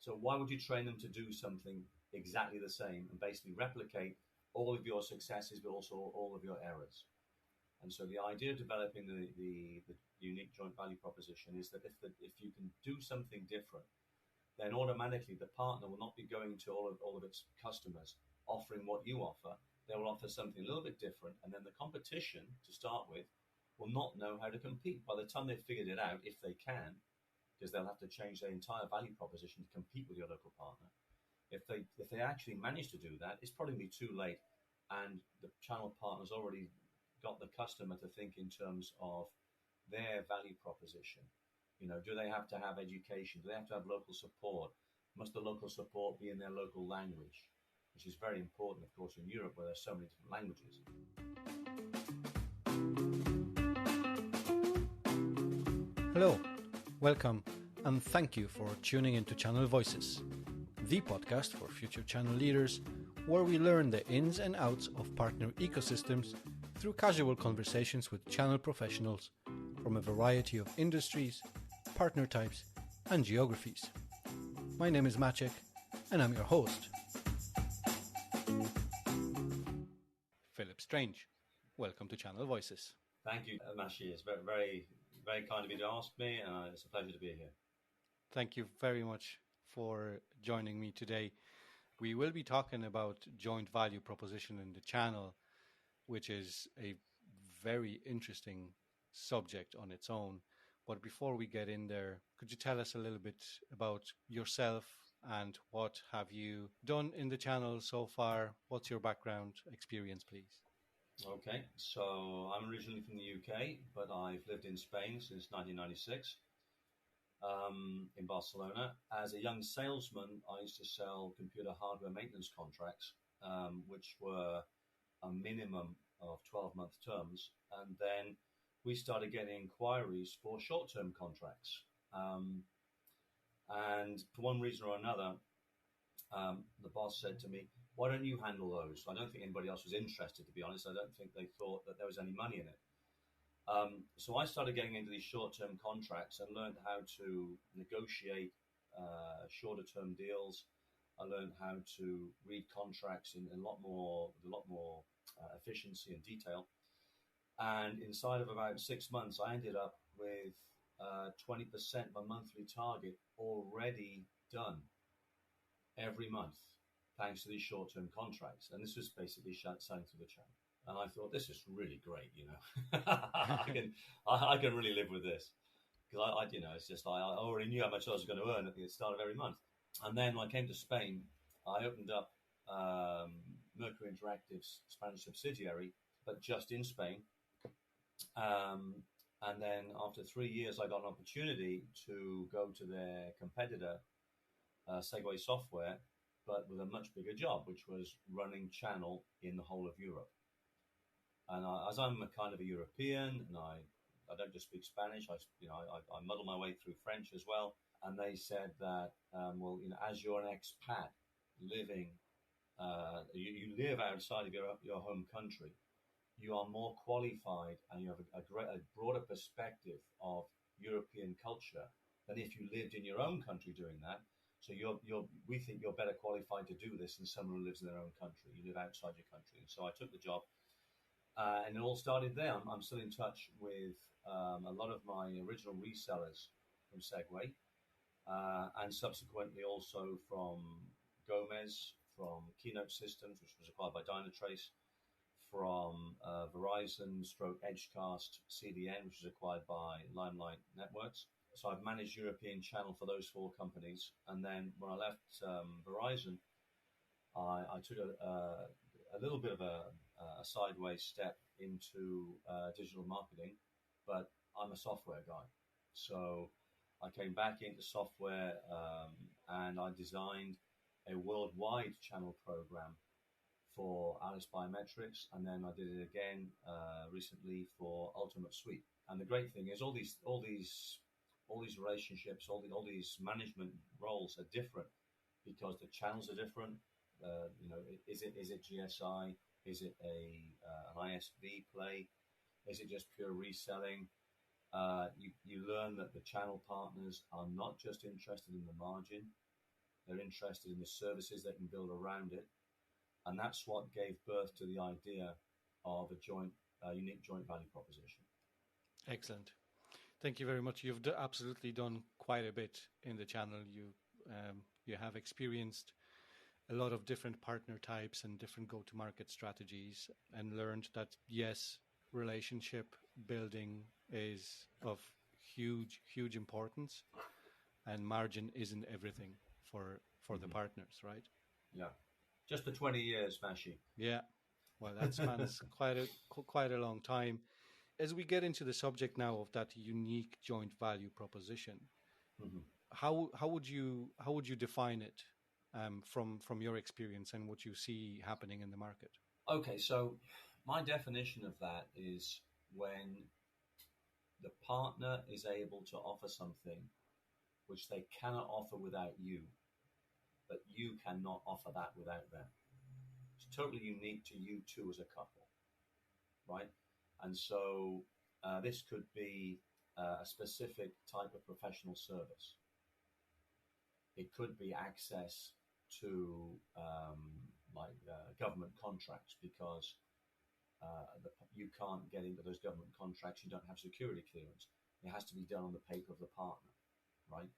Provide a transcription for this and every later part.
So why would you train them to do something exactly the same and basically replicate all of your successes, but also all of your errors? And so the idea of developing the unique joint value proposition is that if you can do something different, then automatically the partner will not be going to all of its customers offering what you offer. They will offer something a little bit different, and then the competition to start with will not know how to compete. By the time they've figured it out, if they can, because they'll have to change their entire value proposition to compete with your local partner. If they actually manage to do that, it's probably be too late, and the channel partner's already got the customer to think in terms of their value proposition. Do they have to have education? Do they have to have local support? Must the local support be in their local language? Which is very important, of course, in Europe where there's so many different languages. Hello, welcome, and thank you for tuning into Channel Voices, the podcast for future channel leaders, where we learn the ins and outs of partner ecosystems through casual conversations with channel professionals from a variety of industries, partner types, and geographies. My name is Maciek, and I'm your host. Philip Strange, welcome to Channel Voices. Thank you, Mashi. It's very, very, very kind of you to ask me, and it's a pleasure to be here. Thank you very much for joining me today. We will be talking about joint value proposition in the channel, which is a very interesting subject on its own. But before we get in there, could you tell us a little bit about yourself and what have you done in the channel so far? What's your background experience, please? Okay, so I'm originally from the UK, but I've lived in Spain since 1996, in Barcelona. As a young salesman, I used to sell computer hardware maintenance contracts, which were a minimum of 12-month terms. And then we started getting inquiries for short-term contracts. And for one reason or another, the boss said to me, "Why don't you handle those?" I don't think anybody else was interested, to be honest. I don't think they thought that there was any money in it. So I started getting into these short-term contracts and learned how to negotiate shorter-term deals. I learned how to read contracts in a lot more efficiency and detail. And inside of about 6 months, I ended up with 20% of my monthly target already done every month, thanks to these short-term contracts. And this was basically selling through the channel. And I thought, this is really great, I can really live with this. Because it's just like, I already knew how much I was going to earn at the start of every month. And then when I came to Spain, I opened up Mercury Interactive's Spanish subsidiary, but just in Spain. And then after 3 years, I got an opportunity to go to their competitor, Segway Software, but with a much bigger job, which was running channel in the whole of Europe. And as I'm a kind of a European, and I don't just speak Spanish, I muddle my way through French as well. And they said that, as you're an expat living, you live outside of your home country, you are more qualified and you have a broader perspective of European culture than if you lived in your own country doing that. So we think you're better qualified to do this than someone who lives in their own country. You live outside your country. And so I took the job, and it all started there. I'm still in touch with a lot of my original resellers from Segway, and subsequently also from Gomez, from Keynote Systems, which was acquired by Dynatrace, from Verizon / Edgecast CDN, which was acquired by Limelight Networks. So I've managed European channel for those 4 companies. And then when I left Verizon, I took a little bit of a sideways step into digital marketing, but I'm a software guy. So I came back into software, and I designed a worldwide channel program for Alice Biometrics, and then I did it again recently for Ultimate Suite. And the great thing is all these relationships, all these management roles are different because the channels are different. Is it GSI? Is it an ISV play? Is it just pure reselling? You learn that the channel partners are not just interested in the margin. They're interested in the services they can build around it. And that's what gave birth to the idea of a unique joint value proposition. Excellent. Thank you very much. You've absolutely done quite a bit in the channel. You have experienced a lot of different partner types and different go-to-market strategies, and learned that yes, relationship building is of huge importance, and margin isn't everything for the partners, right? Yeah, just the 20 years, Mashi. Yeah, well, that spans quite a long time. As we get into the subject now of that unique joint value proposition, how would you define it from your experience and what you see happening in the market? Okay, so my definition of that is when the partner is able to offer something which they cannot offer without you, but you cannot offer that without them. It's totally unique to you two as a couple, right? And so this could be a specific type of professional service. It could be access to government contracts, because you can't get into those government contracts. You don't have security clearance. It has to be done on the paper of the partner, right?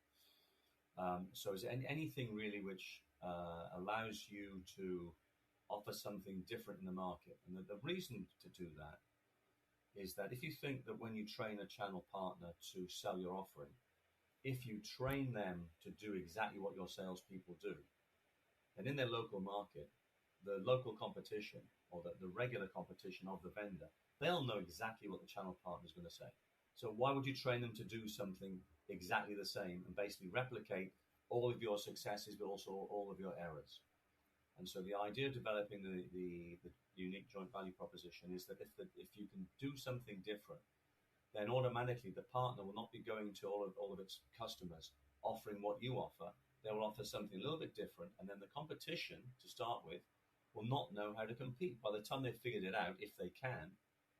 So is anything really which allows you to offer something different in the market. And the reason to do that is that if you think that when you train a channel partner to sell your offering, if you train them to do exactly what your salespeople do, then in their local market, the local competition or the regular competition of the vendor, they'll know exactly what the channel partner is going to say. So why would you train them to do something exactly the same and basically replicate all of your successes, but also all of your errors? And so the idea of developing the unique joint value proposition is that if you can do something different, then automatically the partner will not be going to all of its customers offering what you offer. They will offer something a little bit different, and then the competition, to start with, will not know how to compete. By the time they've figured it out, if they can,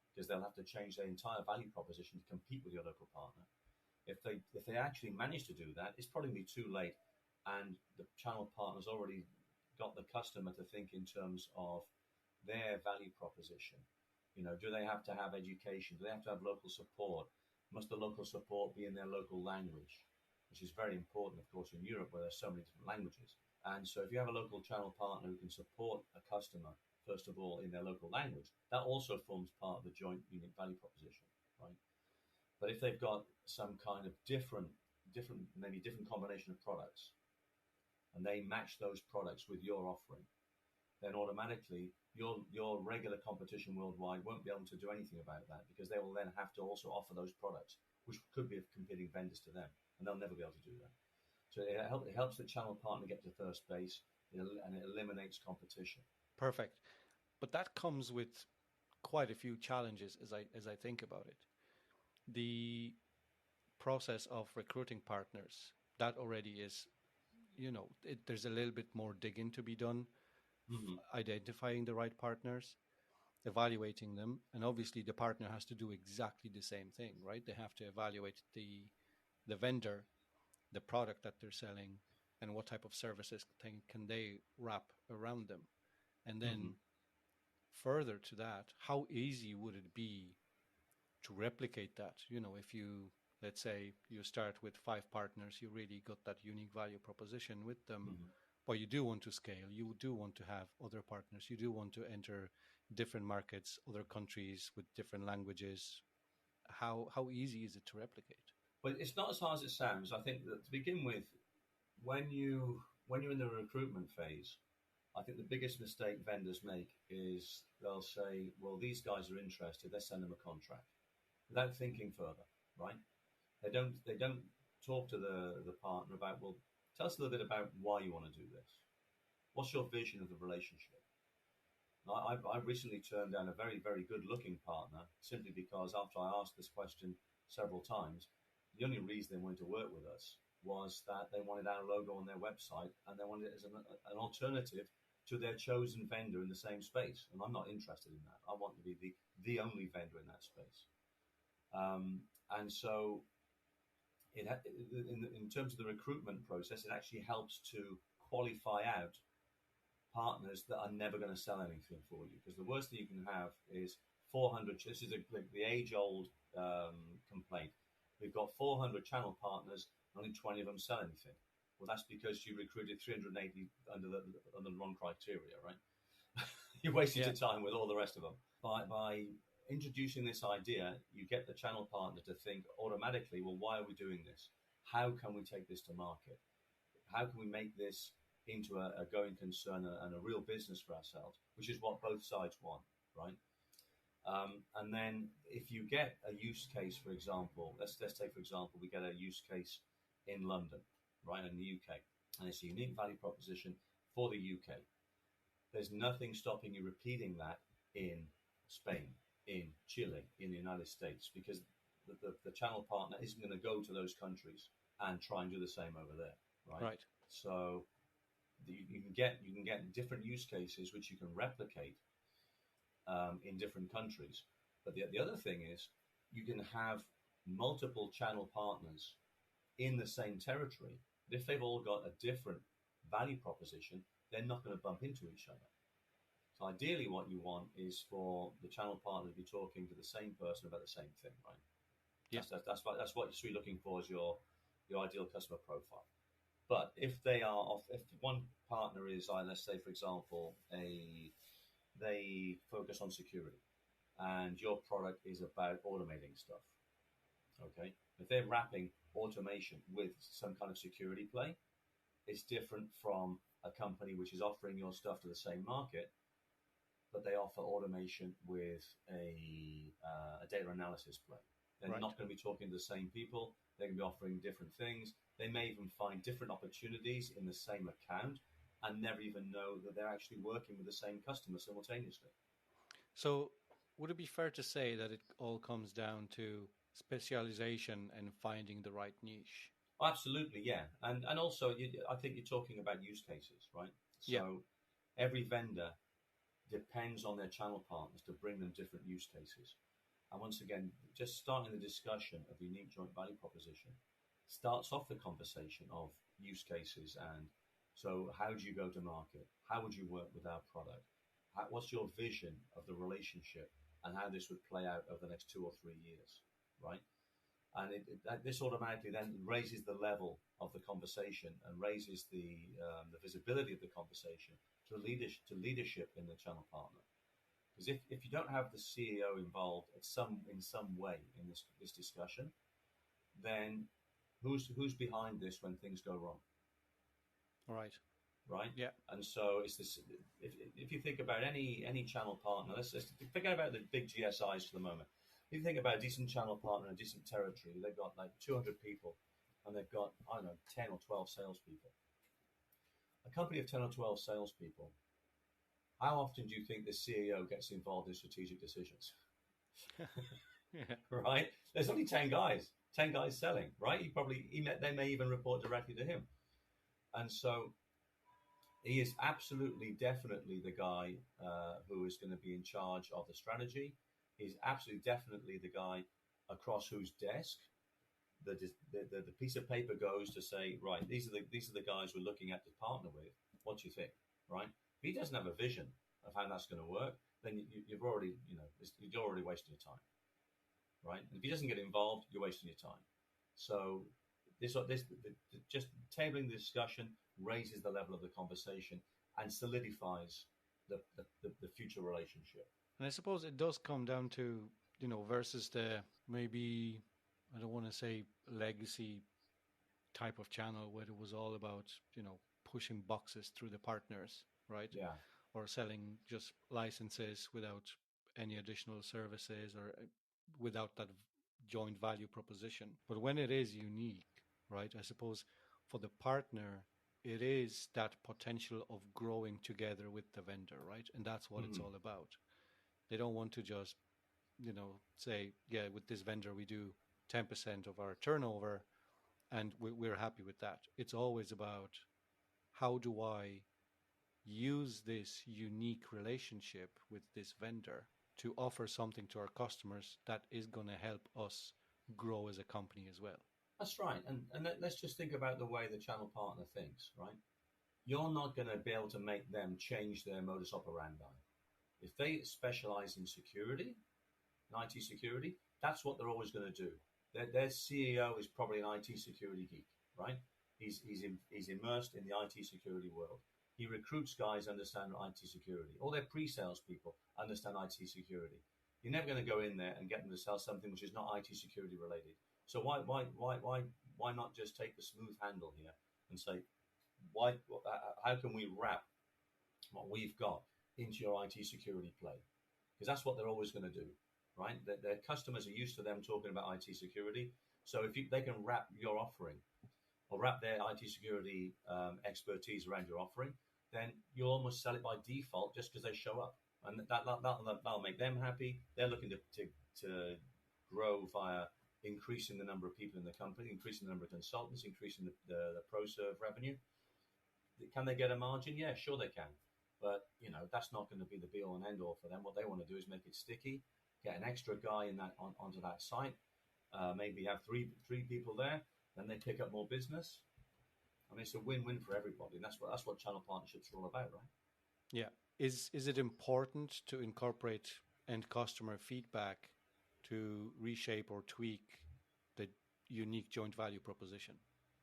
because they'll have to change their entire value proposition to compete with your local partner. If they actually manage to do that, it's probably going to be too late, and the channel partner's already got the customer to think in terms of their value proposition. You know, do they have to have education? Do they have to have local support? Must the local support be in their local language? Which is very important, of course, in Europe, where there's so many different languages. And so if you have a local channel partner who can support a customer, first of all, in their local language, that also forms part of the joint unique value proposition, right? But if they've got some kind of different combination of products, and they match those products with your offering, then automatically your regular competition worldwide won't be able to do anything about that, because they will then have to also offer those products, which could be of competing vendors to them, and they'll never be able to do that. So it helps the channel partner get to first base, and it eliminates competition. Perfect. But that comes with quite a few challenges as I think about it. The process of recruiting partners, that already is, there's a little bit more digging to be done, identifying the right partners, evaluating them, and obviously the partner has to do exactly the same thing, right? They have to evaluate the vendor, the product that they're selling, and what type of services can they wrap around them. And then further to that, how easy would it be to replicate that? If you, let's say you start with 5 partners, you really got that unique value proposition with them, but you do want to scale, you do want to have other partners, you do want to enter different markets, other countries with different languages. How easy is it to replicate? Well, it's not as hard as it sounds. I think that to begin with, when you're in the recruitment phase, I think the biggest mistake vendors make is they'll say, well, these guys are interested, let's send them a contract, without thinking further, right? They don't talk to the partner about, well, tell us a little bit about why you want to do this. What's your vision of the relationship? I recently turned down a very, very good-looking partner simply because after I asked this question several times, the only reason they wanted to work with us was that they wanted our logo on their website, and they wanted it as an alternative to their chosen vendor in the same space. And I'm not interested in that. I want to be the only vendor in that space. And so in terms of the recruitment process, it actually helps to qualify out partners that are never going to sell anything for you. Because the worst thing you can have is 400. This is the age-old complaint. We've got 400 channel partners, only 20 of them sell anything. Well, that's because you recruited 380 under the wrong criteria, right? You wasted your time with all the rest of them. By introducing this idea, you get the channel partner to think automatically, well, why are we doing this? How can we take this to market? How can we make this into a going concern and a real business for ourselves, which is what both sides want, right? And then if you get a use case, for example, let's take, for example, we get a use case in London, right, in the UK, and it's a unique value proposition for the UK. There's nothing stopping you repeating that in Spain, in Chile, in the United States, because the channel partner isn't going to go to those countries and try and do the same over there, right? Right. So you can get different use cases which you can replicate in different countries. But the other thing is you can have multiple channel partners in the same territory. But if they've all got a different value proposition, they're not going to bump into each other. So ideally what you want is for the channel partner to be talking to the same person about the same thing, right? Yeah. That's what you're looking for as your ideal customer profile. But if they are off, if one partner is, let's say, for example, they focus on security, and your product is about automating stuff, okay? If they're wrapping automation with some kind of security play, it's different from a company which is offering your stuff to the same market, but they offer automation with a data analysis play. They're not going to be talking to the same people. They're going to be offering different things. They may even find different opportunities in the same account and never even know that they're actually working with the same customer simultaneously. So would it be fair to say that it all comes down to specialization and finding the right niche? Absolutely, yeah. And also, I think you're talking about use cases, right? So every vendor depends on their channel partners to bring them different use cases. And once again, just starting the discussion of the unique joint value proposition starts off the conversation of use cases. And so how do you go to market? How would you work with our product? What's your vision of the relationship and how this would play out over the next 2 or 3 years, right? And this automatically then raises the level of the conversation and raises the visibility of the conversation to leadership in the channel partner. Because if you don't have the CEO involved in some way in this discussion, then who's behind this when things go wrong? Right. Yeah. And so it's this. If you think about any channel partner, let's forget about the big GSIs for the moment. If you think about a decent channel partner in a decent territory, they've got like 200 people, and they've got 10 or 12 salespeople. A company of 10 or 12 salespeople. How often do you think the CEO gets involved in strategic decisions? Right? There's only 10 guys selling, right? They may even report directly to him. And so he is absolutely, definitely the guy who is going to be in charge of the strategy. He's absolutely, definitely the guy across whose desk the piece of paper goes to say, right, these are the guys we're looking at to partner with. What do you think, right? If he doesn't have a vision of how that's going to work, then you're already wasting your time, right? And if he doesn't get involved, you're wasting your time. So just tabling the discussion raises the level of the conversation and solidifies the future relationship. And I suppose it does come down to, versus the maybe, I don't want to say legacy type of channel where it was all about, pushing boxes through the partners, right? Yeah. Or selling just licenses without any additional services or without that joint value proposition. But when it is unique, right, I suppose for the partner, it is that potential of growing together with the vendor, right? And that's what it's all about. They don't want to just, say, yeah, with this vendor, we do 10% of our turnover and we're happy with that. It's always about how do I use this unique relationship with this vendor to offer something to our customers that is going to help us grow as a company as well. That's right. And let's just think about the way the channel partner thinks, right? you're not going to be able to make them change their modus operandi. If they specialize in security, in IT security, that's what they're always going to do. Their CEO is probably an IT security geek, right? He's immersed in the IT security world. He recruits guys who understand IT security. All their pre-sales people understand IT security. You're never going to go in there and get them to sell something which is not IT security related. So why not just take the smooth handle here and say, how can we wrap what we've got into your IT security play? Because that's what they're always going to do, right? Their customers are used to them talking about IT security. So if they can wrap your offering or wrap their IT security expertise around your offering, then you'll almost sell it by default just because they show up. And that'll make them happy. They're looking to grow via increasing the number of people in the company, increasing the number of consultants, increasing the pro-serve revenue. Can they get a margin? Yeah, sure they can. But, that's not going to be the be-all and end-all for them. What they want to do is make it sticky, get an extra guy onto that site, maybe have three people there, then they pick up more business. I mean, it's a win-win for everybody, and that's what channel partnerships are all about, right? Yeah. Is it important to incorporate end customer feedback to reshape or tweak the unique joint value proposition?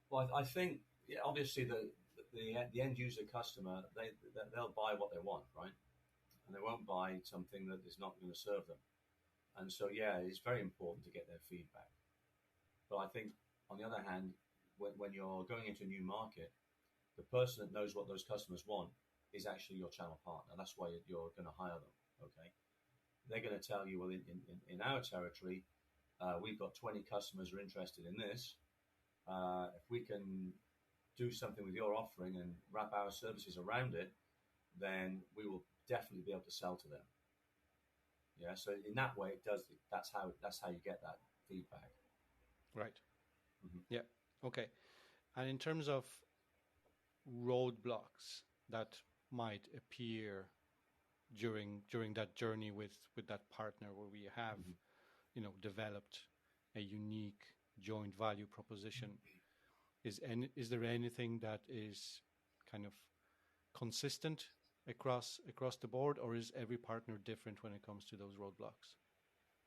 Well, I think obviously the end user customer they'll buy what they want, right? And they won't buy something that is not going to serve them. And so it's very important to get their feedback. But I think on the other hand, when you're going into a new market, the person that knows what those customers want is actually your channel partner. That's why you're going to hire them. Okay, they're going to tell you, well, in our territory, we've got 20 customers who are interested in this. If we can do something with your offering and wrap our services around it, then we will definitely be able to sell to them. Yeah, so in that way, it does. That's how you get that feedback. Right. Mm-hmm. Yeah. Okay. And in terms of roadblocks that might appear during that journey with that partner, where we have, developed a unique joint value proposition, is there anything that is kind of consistent across the board, or is every partner different when it comes to those roadblocks?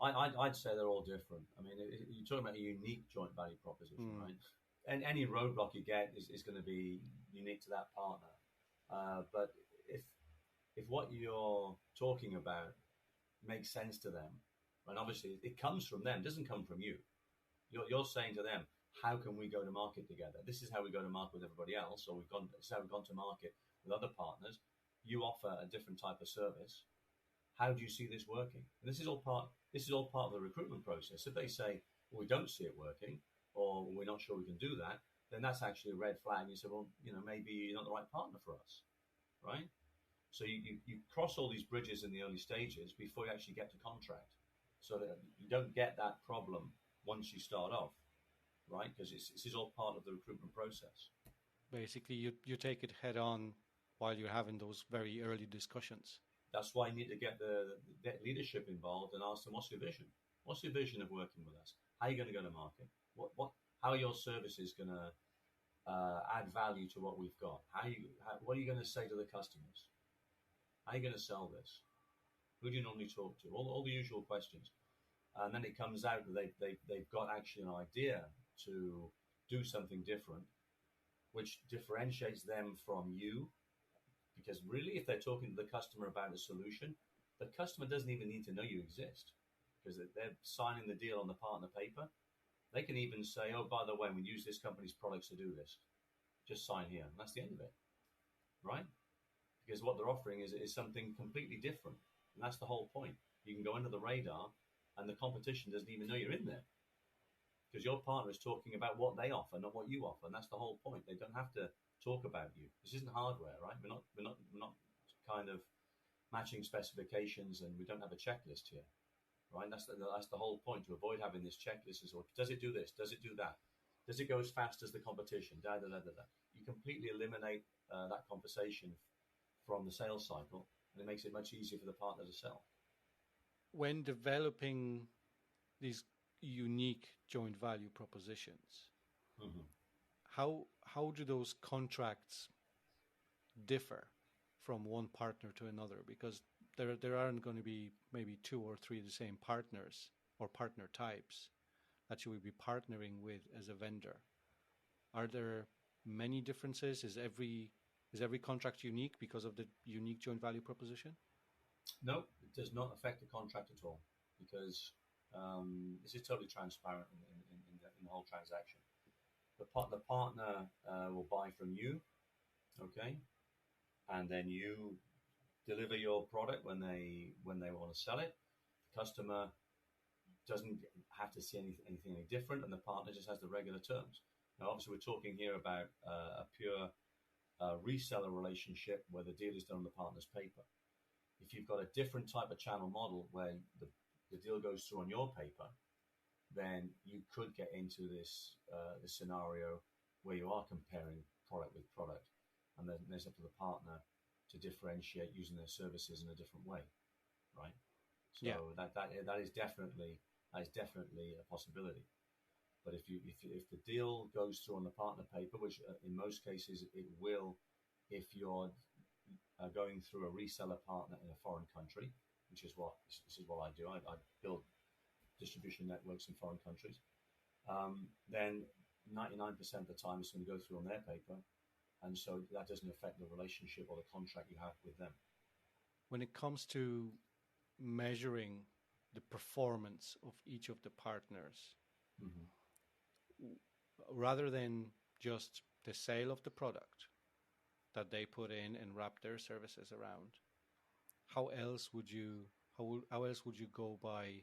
I'd say they're all different. I mean, you're talking about a unique joint value proposition, right? And any roadblock you get is going to be unique to that partner. But if what you're talking about makes sense to them, and obviously it comes from them, doesn't come from you. You're saying to them, how can we go to market together? This is how we go to market with everybody else, or this is how we've gone to market with other partners. You offer a different type of service. How do you see this working? And this is all part of the recruitment process. If they say, well, we don't see it working, or we're not sure we can do that, then that's actually a red flag. You say, well, maybe you're not the right partner for us, right? So you cross all these bridges in the early stages before you actually get to contract, so that you don't get that problem once you start off, right? Because this is all part of the recruitment process. Basically, you take it head on while you're having those very early discussions. That's why you need to get the leadership involved and ask them, what's your vision? What's your vision of working with us? How are you going to go to market? How are your services going to add value to what we've got? What are you going to say to the customers? How are you going to sell this? Who do you normally talk to? All the usual questions. And then it comes out that they've got actually an idea to do something different, which differentiates them from you. Because really, if they're talking to the customer about a solution, the customer doesn't even need to know you exist, because they're signing the deal on the partner paper. They can even say, oh, by the way, we use this company's products to do this. Just sign here. And that's the end of it, right? Because what they're offering is something completely different. And that's the whole point. You can go under the radar and the competition doesn't even know you're in there, because your partner is talking about what they offer, not what you offer. And that's the whole point. They don't have to talk about you. This isn't hardware, right? We're not kind of matching specifications, and we don't have a checklist here, right? That's the whole point, to avoid having this checklist. Is, does it do this? Does it do that? Does it go as fast as the competition? You completely eliminate that conversation from the sales cycle, and it makes it much easier for the partner to sell. When developing these unique joint value propositions, how do those contracts differ from one partner to another? Because there aren't going to be maybe two or three of the same partners or partner types that you would be partnering with as a vendor. Are there many differences? Is every contract unique because of the unique joint value proposition? No, it does not affect the contract at all because this is totally transparent in the whole transaction. The partner will buy from you, okay, and then you deliver your product when they want to sell it. The customer doesn't have to see anything any different, and the partner just has the regular terms. Now, obviously, we're talking here about a pure reseller relationship where the deal is done on the partner's paper. If you've got a different type of channel model where the deal goes through on your paper, then you could get into this scenario where you are comparing product with product, and then it's up to the partner to differentiate using their services in a different way, right? So Yeah. that is definitely a possibility. But if the deal goes through on the partner paper, which in most cases it will, if you're going through a reseller partner in a foreign country, which is what I do. I build distribution networks in foreign countries. Then 99% of the time it's going to go through on their paper, and so that doesn't affect the relationship or the contract you have with them. When it comes to measuring the performance of each of the partners, rather than just the sale of the product that they put in and wrap their services around, how else would you go by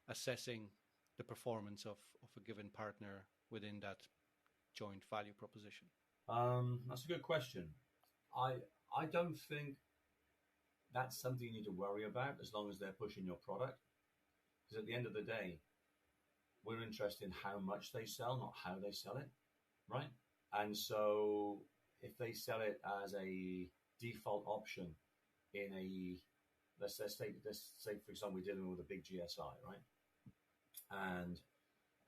assessing the performance of a given partner within that joint value proposition? That's a good question. I don't think that's something you need to worry about as long as they're pushing your product. Because at the end of the day, we're interested in how much they sell, not how they sell it, right? And so if they sell it as a default option in a, let's say for example, we're dealing with a big GSI, right? And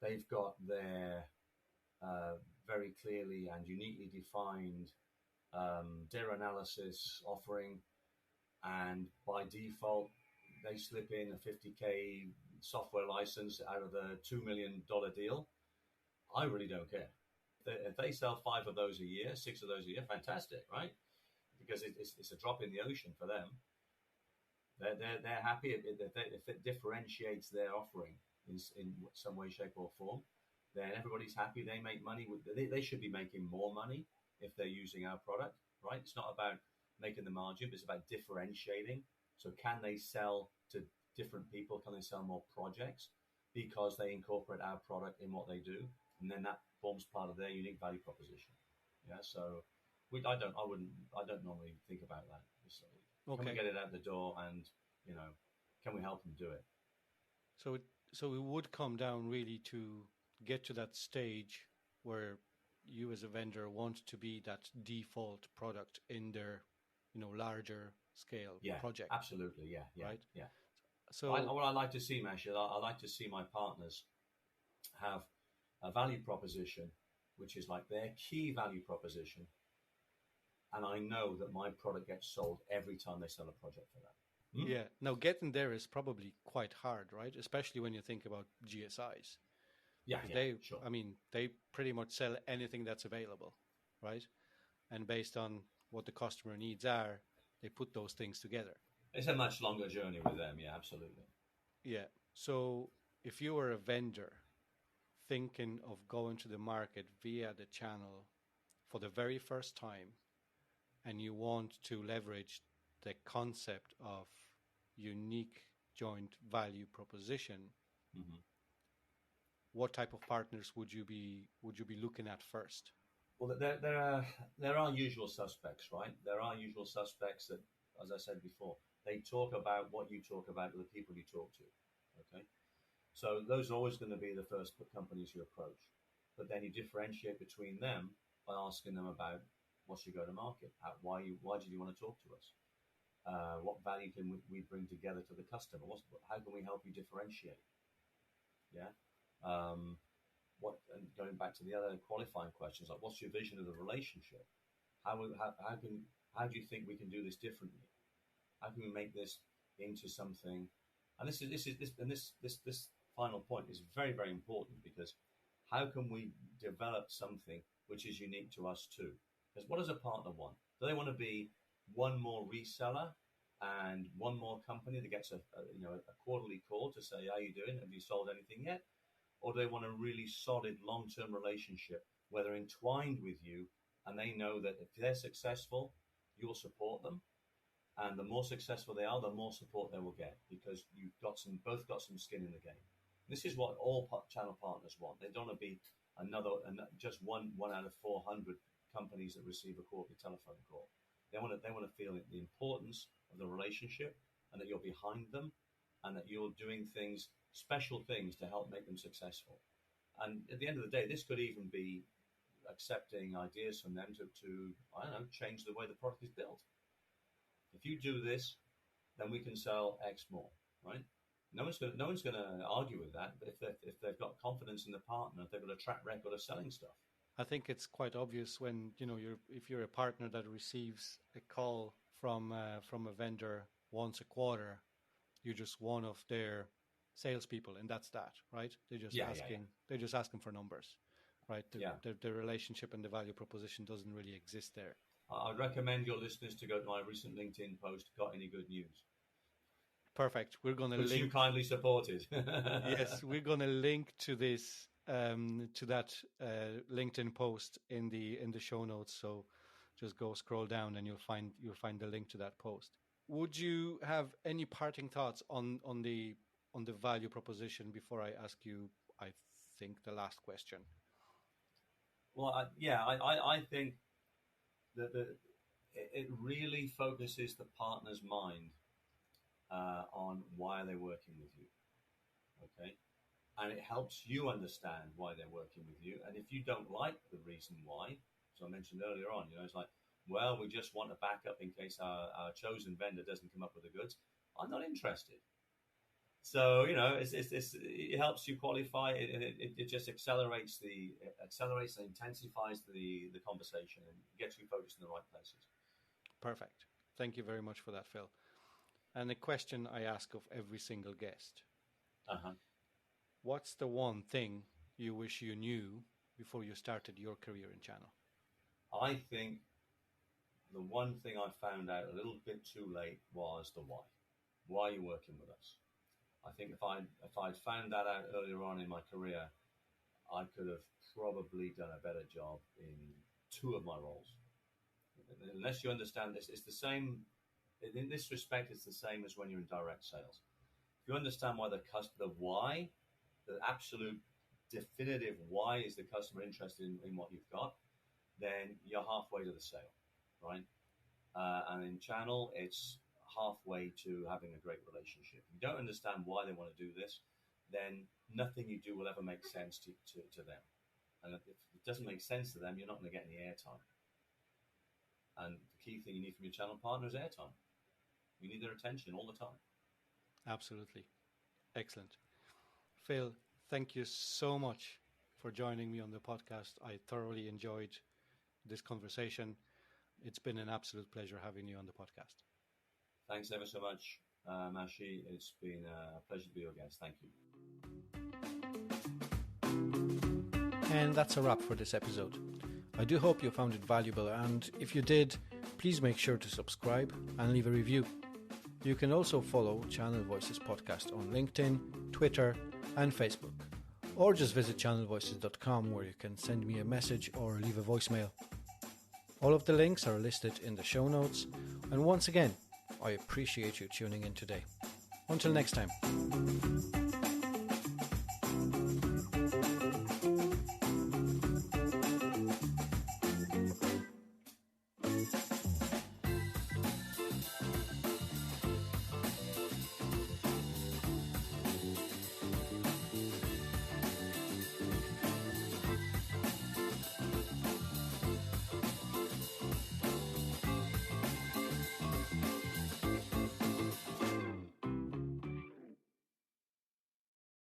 they've got their very clearly and uniquely defined data analysis offering, and by default, they slip in a $50K software license out of the $2 million deal. I really don't care. If they sell 5 of those a year, 6 of those a year, fantastic, right? Because it's a drop in the ocean for them. They're happy if it differentiates their offering in some way, shape, or form. Then everybody's happy. They make money. They should be making more money if they're using our product, right? It's not about making the margin, but it's about differentiating. So can they sell to different people? Can they sell more projects because they incorporate our product in what they do? And then that forms part of their unique value proposition. Yeah. So I don't normally think about that. Can we get it out the door, and can we help them do it? So it would come down really to get to that stage where you as a vendor want to be that default product in their larger scale project. Absolutely. Yeah. Right. Yeah. So what I like to see, Mash, is I like to see my partners have a value proposition, which is like their key value proposition. And I know that my product gets sold every time they sell a project for that. Yeah. Now, getting there is probably quite hard, right? Especially when you think about GSIs. Yeah, sure. I mean, they pretty much sell anything that's available, right? And based on what the customer needs are, they put those things together. It's a much longer journey with them. Yeah, absolutely. Yeah. So if you were a vendor thinking of going to the market via the channel for the very first time, and you want to leverage the concept of unique joint value proposition, what type of partners would you be looking at first? Well, there are usual suspects, right? There are usual suspects that, as I said before, they talk about what you talk about with the people you talk to. Okay, so those are always going to be the first companies you approach, but then you differentiate between them by asking them about what's your go-to-market, why did you want to talk to us, what value can we bring together to the customer, how can we help you differentiate? Yeah. Going back to the other qualifying questions, like what's your vision of the relationship? How can How do you think we can do this differently? How can we make this into something? And this final point is very, very important, because how can we develop something which is unique to us too? Because what does a partner want? Do they want to be one more reseller and one more company that gets a quarterly call to say, how you doing? Have you sold anything yet? Or do they want a really solid long-term relationship where they're entwined with you and they know that if they're successful, you'll support them? And the more successful they are, the more support they will get, because you've both got some skin in the game. This is what all channel partners want. They don't want to be just one out of 400 companies that receive a quarterly telephone call. They want to feel the importance of the relationship, and that you're behind them, and that you're doing special things to help make them successful. And at the end of the day, this could even be accepting ideas from them to I don't know, change the way the product is built. If you do this, then we can sell X more, right? No one's going to argue with that. But if they've got confidence in the partner, they've got a track record of selling stuff. I think it's quite obvious when if you're a partner that receives a call from a vendor once a quarter, you're just one of their salespeople, and that's that, right? They're just asking for numbers, right? The relationship and the value proposition doesn't really exist there. I'd recommend your listeners to go to my recent LinkedIn post, Got Any Good News? Perfect. We're going to link. Which you kindly supported. Yes, we're going to link to this, to that LinkedIn post in the show notes. So just go scroll down and you'll find the link to that post. Would you have any parting thoughts on the value proposition before I ask you, I think, the last question? Well, I think that it really focuses the partner's mind on why they're working with you, okay? And it helps you understand why they're working with you. And if you don't like the reason why, so I mentioned earlier on, it's like, well, we just want a backup in case our chosen vendor doesn't come up with the goods. I'm not interested. So it helps you qualify. It just accelerates and intensifies the conversation and gets you focused in the right places. Perfect. Thank you very much for that, Phil. And a question I ask of every single guest. What's the one thing you wish you knew before you started your career in channel? I think the one thing I found out a little bit too late was the why. Why are you working with us? I think if I'd found that out earlier on in my career, I could have probably done a better job in two of my roles. Unless you understand this, it's the same. In this respect, it's the same as when you're in direct sales. If you understand why the why, the absolute definitive why is the customer interested in what you've got, then you're halfway to the sale, right? And in channel, it's halfway to having a great relationship. If you don't understand why they want to do this, then nothing you do will ever make sense to them. And if it doesn't make sense to them, you're not going to get any airtime. And the key thing you need from your channel partner is airtime. You need their attention all the time. Absolutely. Excellent. Phil, thank you so much for joining me on the podcast. I thoroughly enjoyed this conversation. It's been an absolute pleasure having you on the podcast. Thanks ever so much, Mashi. It's been a pleasure to be your guest. Thank you. And that's a wrap for this episode. I do hope you found it valuable, and if you did, please make sure to subscribe and leave a review. You can also follow Channel Voices Podcast on LinkedIn, Twitter and Facebook, or just visit channelvoices.com where you can send me a message or leave a voicemail. All of the links are listed in the show notes, and once again, I appreciate you tuning in today. Until next time.